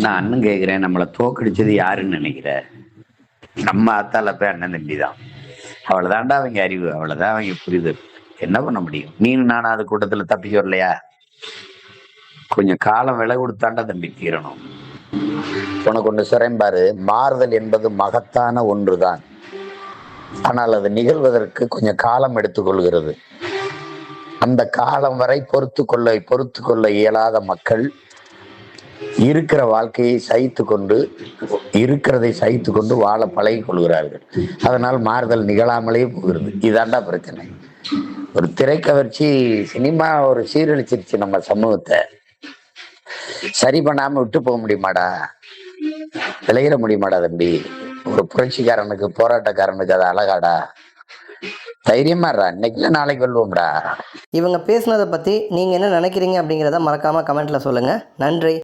நான் அண்ணன் கேட்கிறேன், நம்மளை தோக்கடிச்சது யாருன்னு நினைக்கிற? நம்ம அத்தால போய் அண்ணன் தம்பி தான். அவ்வளவுதான்டா அவங்க அறிவு, அவ்வளவுதான் அவங்க புரிதல். என்ன பண்ண முடியும்? நீனும் நானும் அது கூட்டத்துல தப்பிக்க வரலையா? கொஞ்சம் காலம் விலை கொடுத்தாண்டா தம்பி தீரணும். உனக்கு ஒண்ணு சொல்றேன் பாரு, மாறுதல் என்பது மகத்தான ஒன்றுதான். ஆனால் அது நிகழ்வதற்கு கொஞ்சம் காலம் எடுத்துக்கொள்கிறது. அந்த காலம் வரை பொறுத்து கொள்ள இயலாத மக்கள் இருக்கிற வாழ்க்கையை இருக்கிறதை சகித்து கொண்டு வாழ பழகி கொள்கிறார்கள். அதனால் மாறுதல் நிகழாமலே போகிறது. இதாண்டா பிரச்சனை. ஒரு திரைக்கவர்ச்சி சினிமா ஒரு சீரழிச்சிருச்சு நம்ம சமூகத்தை. சரி பண்ணாம விட்டு போக முடியுமாடா? விளையிட முடியுமாடா தம்பி? ஒரு புரட்சிக்காரனுக்கு, போராட்டக்காரனுக்கு அது அழகாடா? தைரியமாடா, இன்னைக்கு நாளைக்கு வெல்வோம்டா. இவங்க பேசுனதை பற்றி நீங்கள் என்ன நினைக்கிறீங்க அப்படிங்கிறத மறக்காமல் கமெண்ட்டில் சொல்லுங்கள். நன்றி.